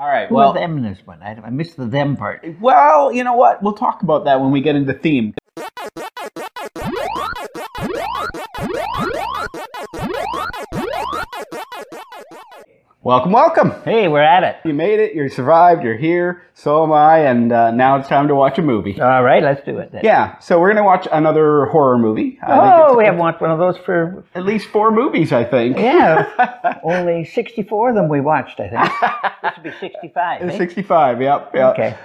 All right, Who are them in this one? I missed the them part. well, you know what? We'll talk about that when we get into theme. Welcome, welcome. Hey, we're at it. You made it, you survived, you're here, so am I, and now it's time to watch a movie. All right, let's do it then. Yeah, so we're going to watch another horror movie. We haven't watched one of those for... At least 4 movies, I think. Yeah, only 64 of them we watched, I think. This would be 65, eh? 65, yep. Okay.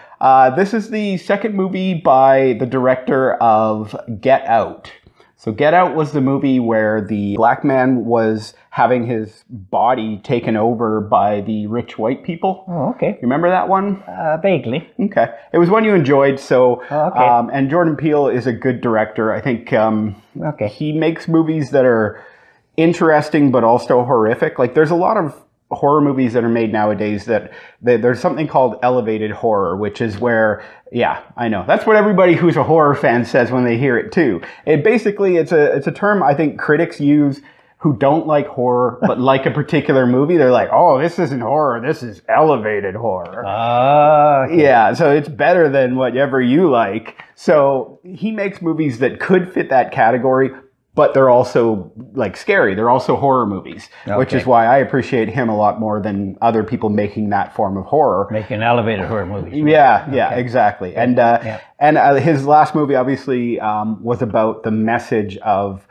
This is the second movie by the director of Get Out. So Get Out was the movie where the black man was having his body taken over by the rich white people. Oh, okay. You remember that one? Vaguely. Okay. It was one you enjoyed, so... Okay. And Jordan Peele is a good director. I think okay. he makes movies that are interesting but also horrific. Like, there's a lot of horror movies that are made nowadays that there's something called elevated horror, which is where, yeah, I know. That's what everybody who's a horror fan says when they hear it too. It basically, it's a term I think critics use who don't like horror but like a particular movie. They're like, oh, this isn't horror, this is elevated horror. Okay. Yeah, so it's better than whatever you like. So he makes movies that could fit that category, but they're also like scary. They're also horror movies, which is why I appreciate him a lot more than other people making that form of horror. Making elevated horror movies. Yeah, exactly. And his last movie obviously was about the message of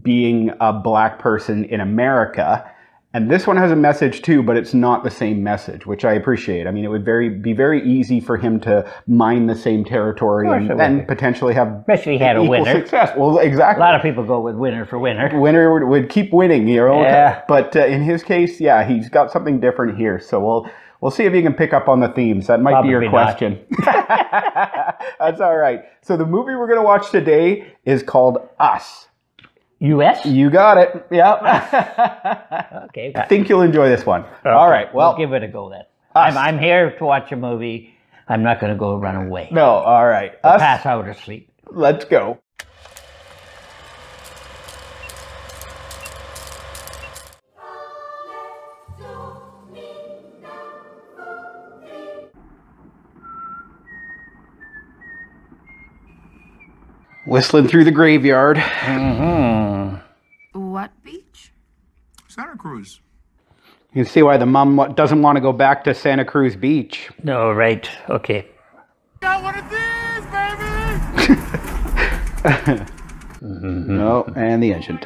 being a black person in America. And this one has a message too, but it's not the same message, which I appreciate. I mean, it would be very easy for him to mine the same territory and potentially have especially had a equal winner. success. Well, exactly. A lot of people go with winner for winner. Winner would keep winning, you know. Yeah. But in his case, yeah, he's got something different here. So we'll see if you can pick up on the themes. That might Probably be your question. That's all right. So the movie we're going to watch today is called Us. U.S.? You got it. Yeah. Okay. I think you'll enjoy this one. Okay. All right. Well, we'll give it a go then. I'm here to watch a movie. I'm not going to go run away. No. All right. I'll pass out or sleep. Let's go. Whistling through the graveyard. Mm-hmm. What beach? Santa Cruz. You can see why the mom doesn't want to go back to Santa Cruz Beach. No, right. Okay. Got one of these, baby! Oh, and the engine.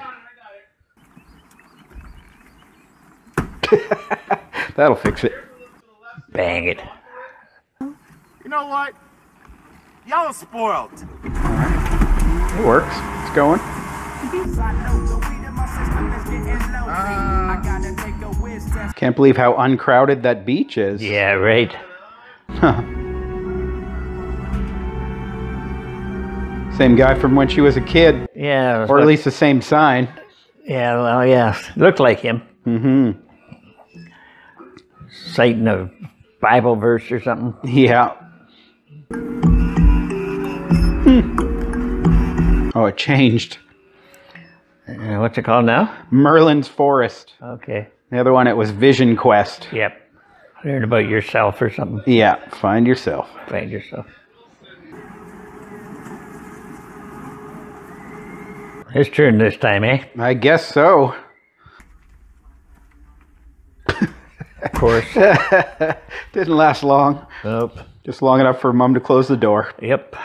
That'll fix it. Bang it. You know what? Y'all are spoiled. It works. It's going. Can't believe how uncrowded that beach is. Yeah, right. Huh. Same guy from when she was a kid. Yeah. Or at least the same sign. Yeah, well, yeah. Looked like him. Mm-hmm. Citing a Bible verse or something. Yeah. Oh, it changed. What's it called now? Merlin's Forest. Okay. The other one, it was Vision Quest. Yep. Learn about yourself or something. Yeah, find yourself. Find yourself. His turn this time, eh? I guess so. Of course. Didn't last long. Nope. Just long enough for Mom to close the door. Yep.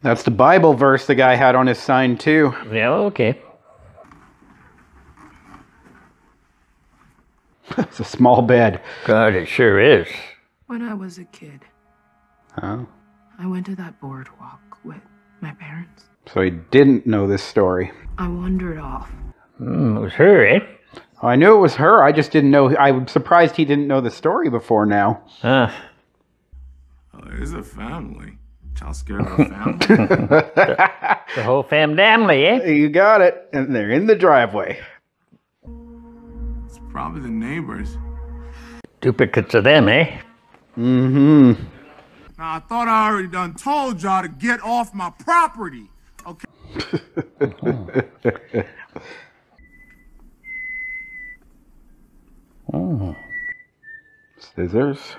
That's the Bible verse the guy had on his sign too. Yeah, okay. It's a small bed. God, it sure is. When I was a kid, Oh. I went to that boardwalk with my parents. So he didn't know this story. I wandered off. It was her, eh? Oh, I knew it was her. I just didn't know. I'm surprised he didn't know the story before now. Huh. Oh, there's a family. Y'all scared of a family? The whole family, eh? You got it. And they're in the driveway. It's probably the neighbors. Duplicates of them, eh? Mm-hmm. Now, I thought I already done told y'all to get off my property. Okay. Scissors.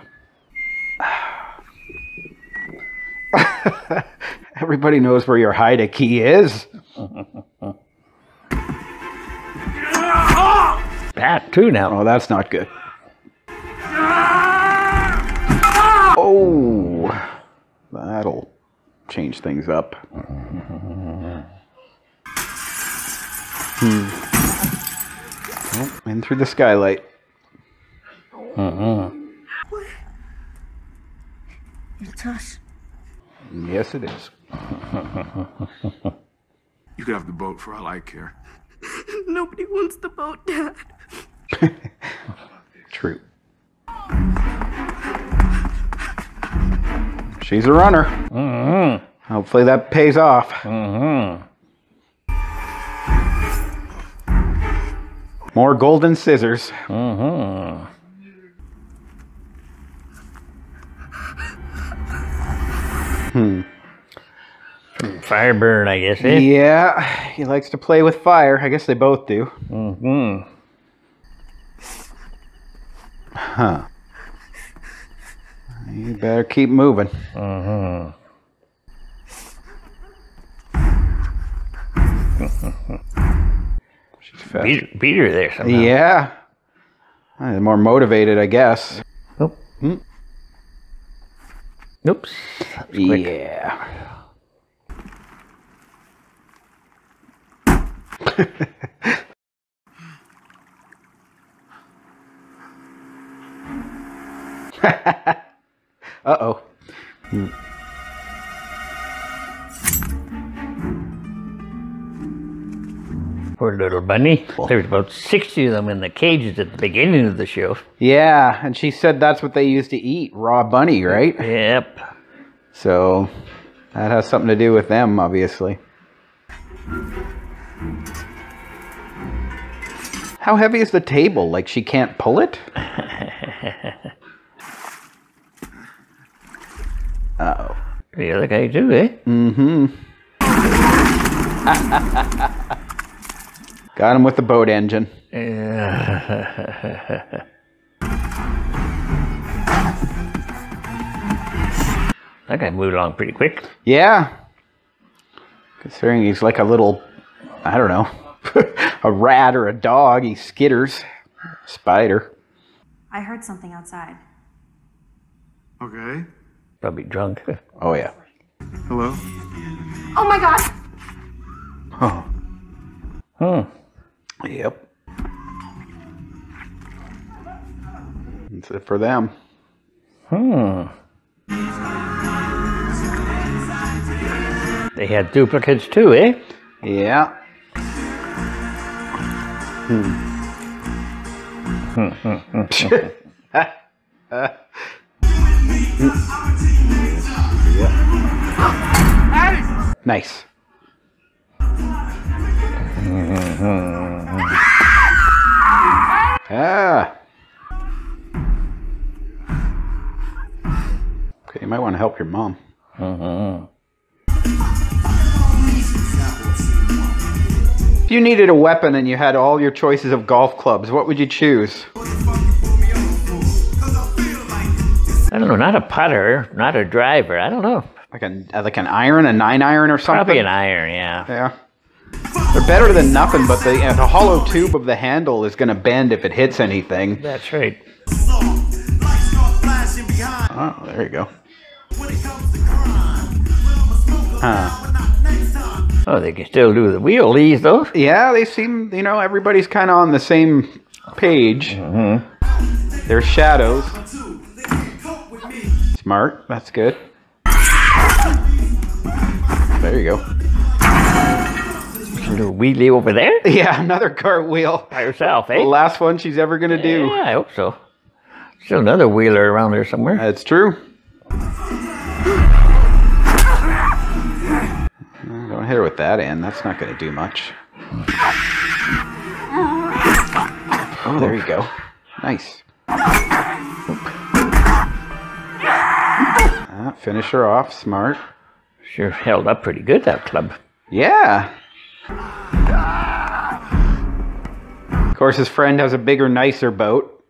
Everybody knows where your hide key is. That too now. Oh, that's not good. Oh, that'll change things up. Oh, in through the skylight. It's us. Yes, it is. You could have the boat for all I care. Nobody wants the boat, Dad. True. She's a runner. Hopefully that pays off. More golden scissors. Fireburn, I guess, eh? Yeah, he likes to play with fire. I guess they both do. Huh. You better keep moving. She's fast. Beat her there somehow. Yeah. More motivated, I guess. Oh. Oops. That was quick. Yeah. Uh-oh. Poor little bunny. There's about 60 of them in the cages at the beginning of the show. Yeah, and she said that's what they used to eat, raw bunny, right? Yep. So that has something to do with them, obviously. How heavy is the table? Like she can't pull it? Uh-oh. The other guy too, eh? Got him with the boat engine. That guy moved along pretty quick. Yeah. Considering he's like a little, I don't know, a rat or a dog. He skitters. Spider. I heard something outside. Okay. Probably drunk. Oh, yeah. Hello? Oh my god! Oh. Yep. That's it for them. They had duplicates too, eh? Yeah. Nice. Ah. Okay, you might want to help your mom. If you needed a weapon and you had all your choices of golf clubs, what would you choose? I don't know, not a putter, not a driver, I don't know. Like an iron, a 9-iron or something? Probably an iron, yeah. Yeah. They're better than nothing, but the hollow tube of the handle is going to bend if it hits anything. That's right. Oh, there you go. Huh. Oh, they can still do the wheelies, though. Yeah, they seem, everybody's kind of on the same page. They're shadows. Smart. That's good. There you go. A little wheelie over there? Yeah, another cartwheel. By herself, eh? The last one she's ever going to do. Yeah, I hope so. Still another wheeler around there somewhere. That's true. Don't hit her with that end. That's not going to do much. Oh, there you go. Nice. Finish her off. Smart. Sure held up pretty good, that club. Yeah. Of course, his friend has a bigger, nicer boat.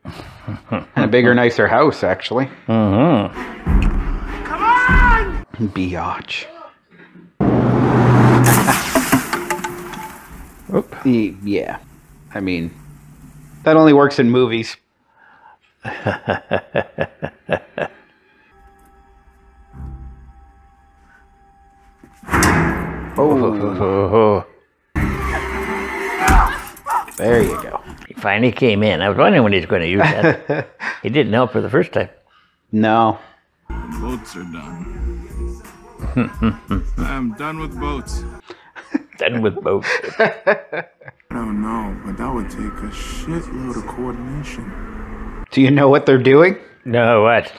And a bigger, nicer house, actually. Come on! Biatch. Yeah. I mean, that only works in movies. Oh. There you go. He finally came in. I was wondering when he was going to use that. He didn't help for the first time. No. Boats are done. I'm done with boats. Done with boats. I don't know, but that would take a shitload of coordination. Do you know what they're doing? No, what?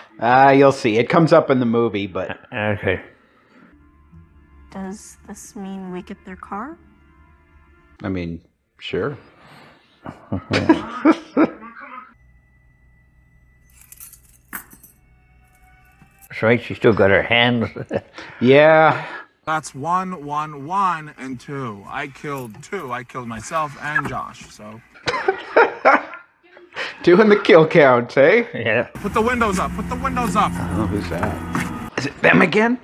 You'll see. It comes up in the movie, but... Okay. Does this mean we get their car? I mean, sure. That's right, she still got her hands. Yeah. That's 1, 1, 1, and 2. I killed 2. I killed myself and Josh, so... Doing the kill count, eh? Yeah. Put the windows up. Put the windows up. Oh, who's that? Is it them again?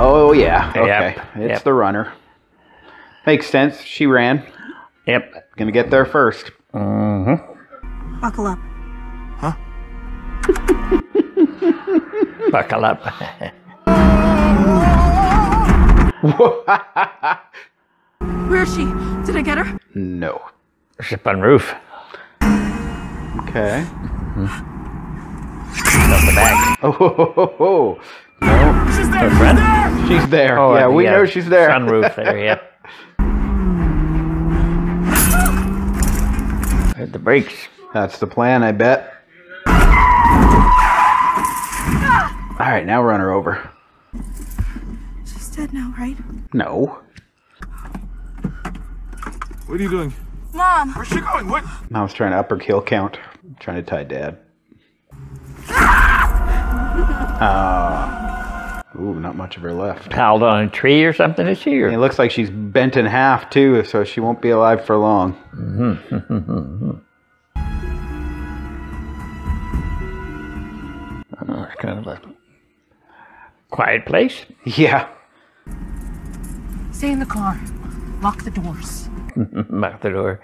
Oh, yeah. Okay. Yep. It's Yep. the runner. Makes sense. She ran. Yep. Gonna get there first. Mm-hmm. Buckle up. Huh? Buckle up. Where is she? Did I get her? No. Ship on roof. Okay. Off the back. Oh. No. She's there. Her She's friend? there. She's there. Oh, yeah, and we the, know she's there. Sunroof there, yep. Hit the brakes. That's the plan, I bet. All right, now run her over. She's dead now, right? No. What are you doing? Mom! Where's she going? What? I was trying to up her kill count. Trying to tie Dad. Ooh, not much of her left. Piled on a tree or something, is she? Or? It looks like she's bent in half, too, so she won't be alive for long. Oh, it's kind of a quiet place. Yeah. Stay in the car. Lock the doors. Lock the door.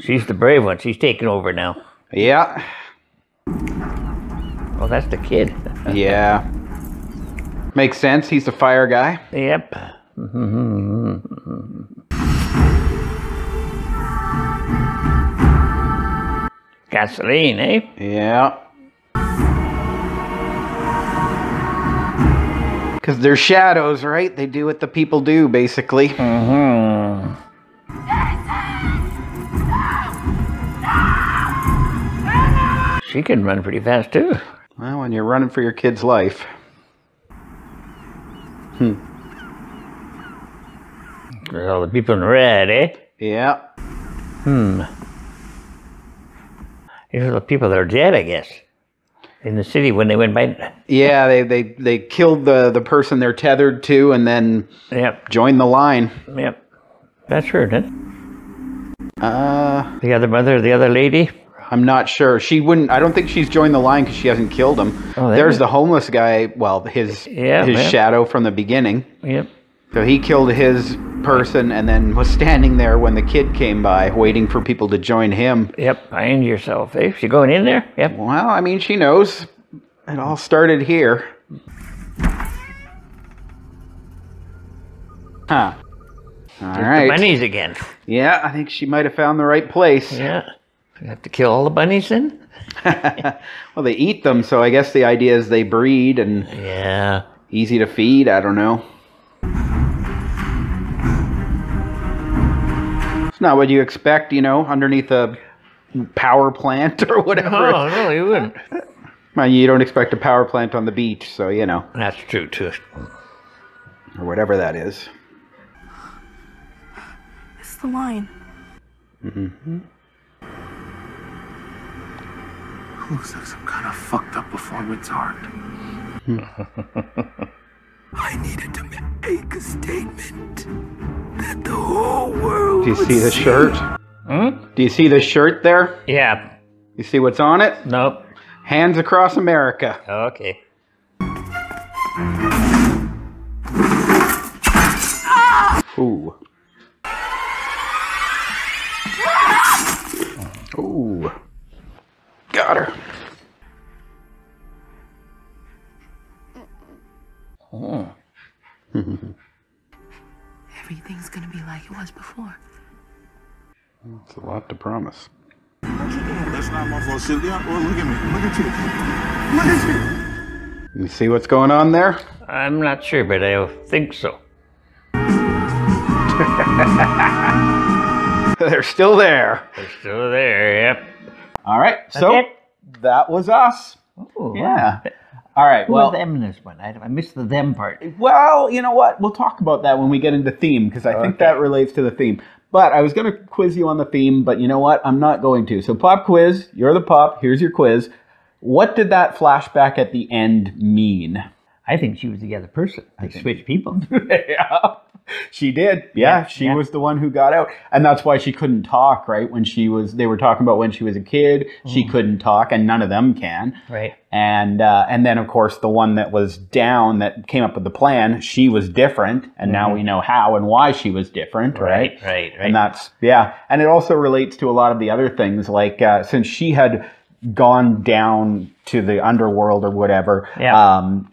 She's the brave one. She's taking over now. Yeah. Oh, that's the kid. Yeah. Makes sense. He's the fire guy. Yep. Gasoline, eh? Yeah. Because they're shadows, right? They do what the people do, basically. Mm-hmm. She can run pretty fast, too. Well, when you're running for your kid's life. There's all the people in red, eh? Yeah. These are the people that are dead, I guess. In the city when they went by. Yeah, they killed the person they're tethered to and then Yep, joined the line. yep. That's her, isn't it? Uh, The other mother, the other lady. I'm not sure. She wouldn't. I don't think she's joined the line because she hasn't killed him. Oh, There's the homeless guy. Well, his shadow from the beginning. Yep. So he killed his person and then was standing there when the kid came by, waiting for people to join him. Yep, find yourself, eh? She going in there? Yep. Well, I mean, she knows. It all started here. Huh. All The right. bunnies again. Yeah, I think she might have found the right place. Yeah. You have to kill all the bunnies then? Well, they eat them, so I guess the idea is they breed and Yeah. easy to feed. I don't know. It's not what you expect, underneath a power plant or whatever. Oh, no, you wouldn't. Well, you don't expect a power plant on the beach, so That's true, too. or whatever that is. It's the line. Looks like some kind of fucked up performance art. I needed to make a statement that the whole world Do you would see the shirt? Do you see the shirt there? Yeah. You see what's on it? Nope. Hands across America. Okay. Ooh. Ooh. Got her. Oh. Everything's gonna be like it was before. That's a lot to promise. That's not my fault. Shit, yeah. Well, look at me. Look at you. Look at you. You see what's going on there? I'm not sure, but I think so. They're still there. They're still there, yep. All right. So it? that was us. Oh, Yeah. All right. Who Well, was them in this one? I missed the them part. well, you know what? We'll talk about that when we get into theme because I think that relates to the theme. But I was going to quiz you on the theme, but you know what? I'm not going to. So pop quiz. You're the pop. Here's your quiz. What did that flashback at the end mean? I think she was the other person. They switched people. Yeah. She did. Yeah, she was the one who got out. And that's why she couldn't talk, right? When they were talking about when she was a kid, she couldn't talk, and none of them can. Right. And then, of course, the one that was down that came up with the plan, she was different. And now we know how and why she was different, right? Right. And that's, yeah. And it also relates to a lot of the other things, like since she had gone down to the underworld or whatever,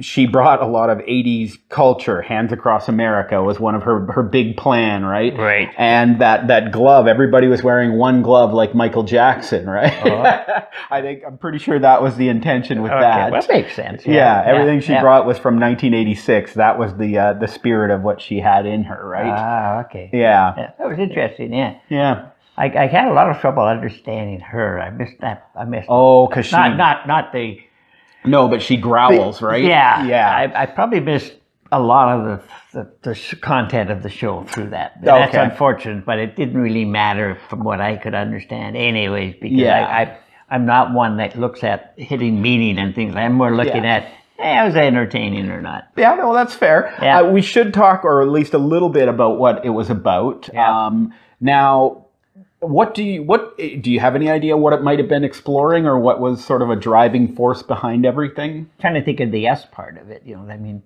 she brought a lot of 80s culture. Hands Across America was one of her big plan, right? Right. And that glove, everybody was wearing one glove like Michael Jackson, right? I'm pretty sure that was the intention with that. Well, that makes sense. Yeah, everything she brought was from 1986. That was the spirit of what she had in her, right? Ah, okay. Yeah. That was interesting, yeah. Yeah. I had a lot of trouble understanding her. I missed that. Oh, because she... Not the... No, but she growls, right? Yeah. Yeah. I probably missed a lot of the content of the show through that. That's unfortunate, but it didn't really matter from what I could understand anyways, because I'm not one that looks at hitting meaning and things. I'm more looking at, hey, was it entertaining or not? Yeah, no, that's fair. Yeah. We should talk, or at least a little bit, about what it was about. Yeah. Now, do you have any idea what it might have been exploring, or what was sort of a driving force behind everything? Trying to think of the us part of it, I mean,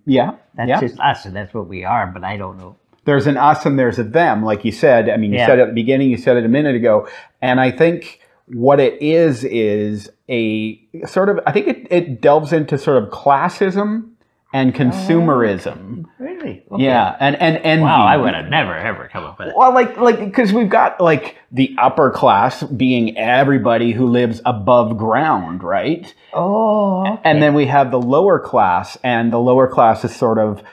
that's just us, and that's what we are, but I don't know. There's an us and there's a them, like you said. I mean, you said it at the beginning, you said it a minute ago, and I think what it is a sort of, I think it delves into sort of classism and consumerism. Really? Okay. Yeah, and envy. Wow, I would have never ever come up with it. Well, like because we've got like the upper class being everybody who lives above ground, right? Oh, okay. And then we have the lower class, and the lower class is sort of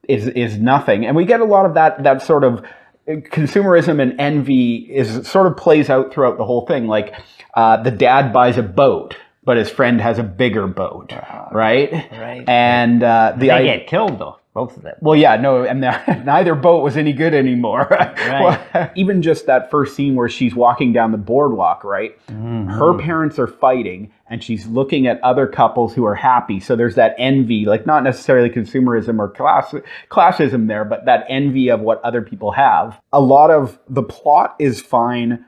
is nothing, and we get a lot of that sort of consumerism and envy is sort of plays out throughout the whole thing. Like the dad buys a boat, but his friend has a bigger boat, right? Right. And they get killed though, both of them. Well, yeah, no, and neither boat was any good anymore. Right. Well, even just that first scene where she's walking down the boardwalk, right? Mm-hmm. Her parents are fighting, and she's looking at other couples who are happy. So there's that envy, like not necessarily consumerism or classism there, but that envy of what other people have. A lot of the plot is fine,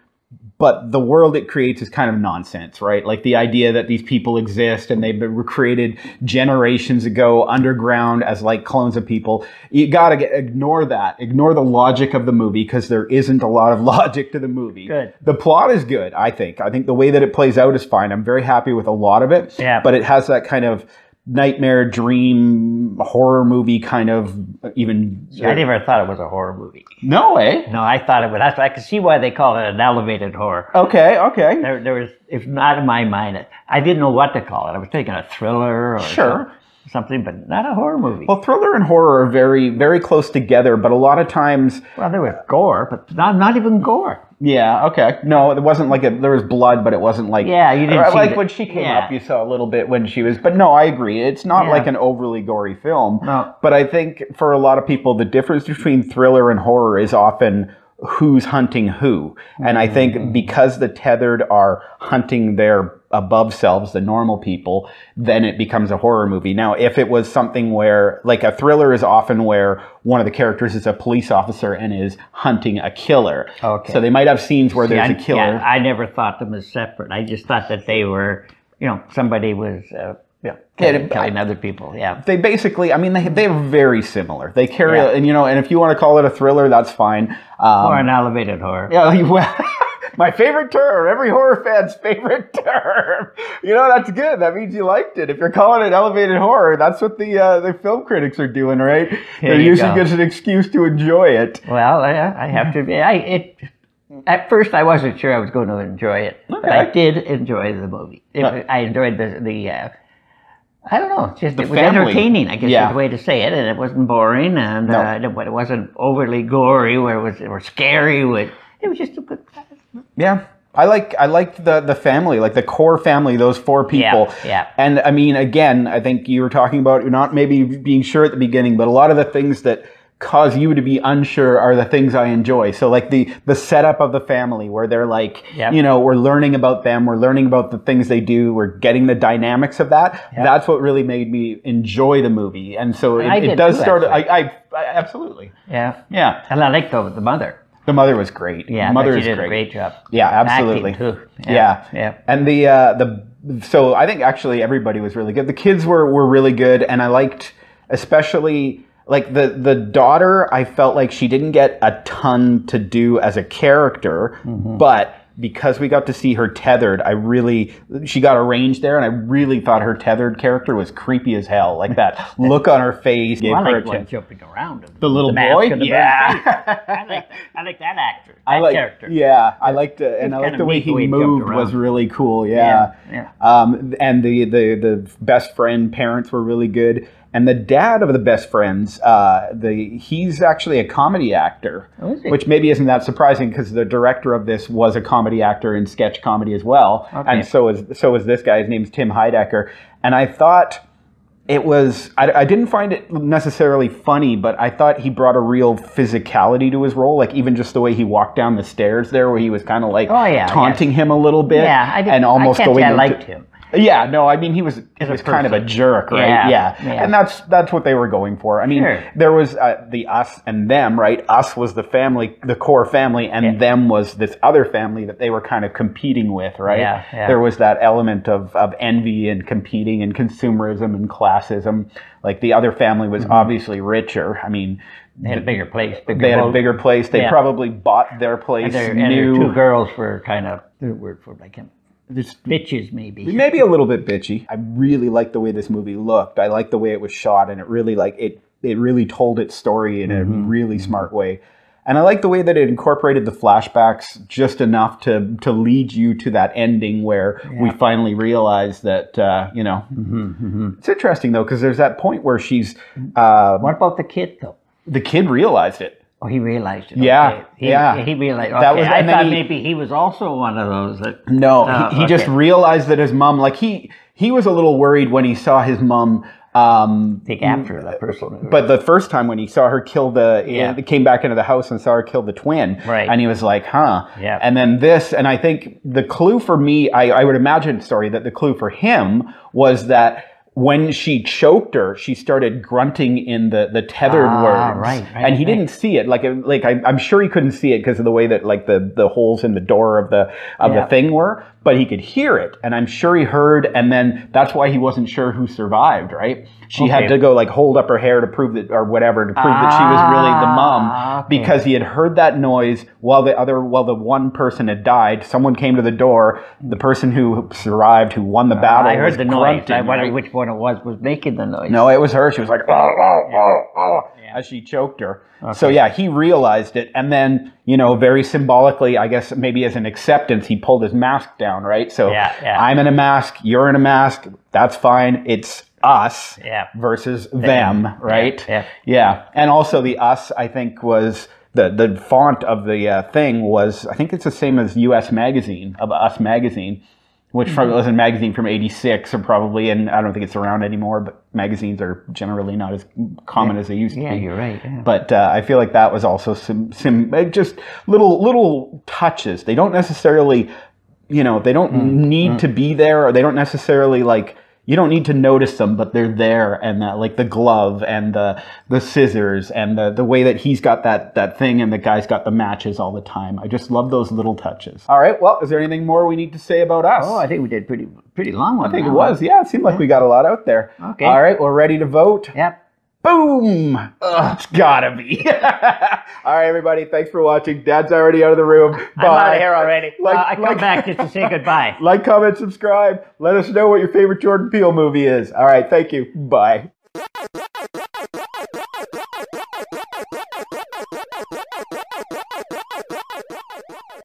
but the world it creates is kind of nonsense, right? Like the idea that these people exist and they've been created generations ago underground as like clones of people. You gotta ignore that. Ignore the logic of the movie, because there isn't a lot of logic to the movie. Good. The plot is good, I think. I think the way that it plays out is fine. I'm very happy with a lot of it. Yeah. But it has that kind of nightmare dream horror movie kind of even. I never thought it was a horror movie. No, eh? No, I thought it was. I could see why they call it an elevated horror. Okay. There was, if not in my mind, I didn't know what to call it. I was thinking a thriller or something, but not a horror movie. Well, thriller and horror are very, very close together, but a lot of times... Well, there was gore, but not even gore. Yeah, okay. No, it wasn't like there was blood, but it wasn't like... Yeah, you didn't see like when she came up, you saw a little bit when she was... But no, I agree. It's not like an overly gory film. No. But I think for a lot of people, the difference between thriller and horror is often who's hunting who. And I think because the tethered are hunting their above selves, the normal people, then it becomes a horror movie. Now, if it was something where, like a thriller is often where one of the characters is a police officer and is hunting a killer. Okay. So they might have scenes where there's a killer. Yeah, I never thought them as separate. I just thought that they were, somebody was... killing other people, yeah. They basically, I mean, they're very similar. They carry, and if you want to call it a thriller, that's fine. Or an elevated horror. Yeah, well, my favorite term, every horror fan's favorite term. That's good. That means you liked it. If you're calling it elevated horror, that's what the film critics are doing, right? They're using it as an excuse to enjoy it. Well, I have to, at first, I wasn't sure I was going to enjoy it, but I did enjoy the movie. I enjoyed the I don't know, it was entertaining, I guess is the way to say it, and it wasn't boring, and it wasn't overly gory, or scary. It was just a good. Yeah. I liked the family, like the core family, those four people. Yeah. And I mean, again, I think you were talking about not maybe being sure at the beginning, but a lot of the things that cause you to be unsure are the things I enjoy. So like the setup of the family where they're like, we're learning about them, we're learning about the things they do, we're getting the dynamics of that. Yep. That's what really made me enjoy the movie. And so it does start. I absolutely. Yeah. Yeah. And I liked the mother. The mother was great. Yeah, the mother she did great. a great job. Yeah, absolutely. Acting too. Yeah. And so I think actually everybody was really good. The kids were really good, and I liked especially like the daughter. I felt like she didn't get a ton to do as a character, but because we got to see her tethered, she got a range there, and I really thought her tethered character was creepy as hell. Like that look on her face. Well, I like one jumping around. The little boy? Yeah. I like that actor, character. Yeah, I liked it. And I liked the way he moved was really cool. Yeah. And the best friend parents were really good. And the dad of the best friends, he's actually a comedy actor, which maybe isn't that surprising because the director of this was a comedy actor in sketch comedy as well. Okay. And so is this guy. His name's Tim Heidecker. And I thought it was, I didn't find it necessarily funny, but I thought he brought a real physicality to his role. Like even just the way he walked down the stairs there where he was kind of like taunting him a little bit. Yeah, and almost going I liked him. Yeah, no, I mean he was kind of a jerk, right? Yeah. And that's what they were going for. I mean, there was the us and them, right? Us was the family, the core family, and them was this other family that they were kind of competing with, right? Yeah. There was that element of envy and competing and consumerism and classism. Like the other family was obviously richer. I mean, they had a bigger place. They had a bigger place. They probably bought their place. And their two girls were kind of the word for like him. Just bitches, maybe. Maybe a little bit bitchy. I really liked the way this movie looked. I liked the way it was shot, and it really it really told its story in a really smart way. And I like the way that it incorporated the flashbacks just enough to lead you to that ending where we finally realize that It's interesting though because there's that point where she's. What about the kid though? The kid realized it. Oh, he realized it. Yeah, okay. He realized. Okay. I thought maybe he was also one of those. That, no, he just realized that his mom, like he was a little worried when he saw his mom take after that person. But the first time when he saw her kill came back into the house and saw her kill the twin, right? And he was like, huh. Yeah. And then and I think the clue for me, I would imagine, that the clue for him was that. When she choked her, she started grunting in the tethered words, right, and he didn't see it. I'm sure he couldn't see it because of the way that like the holes in the door of the thing were, but he could hear it, and I'm sure he heard. And then that's why he wasn't sure who survived. Right? She had to go like hold up her hair to prove that, or whatever, to prove that she was really the mom, because he had heard that noise while the one person had died. Someone came to the door. The person who survived, who won the battle, I heard the noise. Grunting, I wonder which one it was making the noise. No, it was her. She was like, as she choked her. Okay. So yeah, he realized it. And then, very symbolically, I guess maybe as an acceptance, he pulled his mask down, right? So I'm in a mask, you're in a mask, that's fine. It's us versus them, right? Yeah. And also the us, I think, was the font of the thing was, I think it's the same as US Magazine, of Us Magazine. which was a magazine from '86, or probably, and I don't think it's around anymore. But magazines are generally not as common as they used to be. Yeah, you're right. Yeah. But I feel like that was also some just little touches. They don't necessarily, they don't need to be there, or they don't necessarily like. You don't need to notice them, but they're there, and that, like the glove and the scissors and the way that he's got that thing and the guy's got the matches all the time. I just love those little touches. All right, well, is there anything more we need to say about us? Oh, I think we did pretty long one. I think it was. Yeah, it seemed like we got a lot out there. Okay. All right, we're ready to vote. Yep. Boom! Ugh, it's gotta be. All right, everybody. Thanks for watching. Dad's already out of the room. Bye. I'm out of here already. I come back just to say goodbye. Like, comment, subscribe. Let us know what your favorite Jordan Peele movie is. All right, thank you. Bye.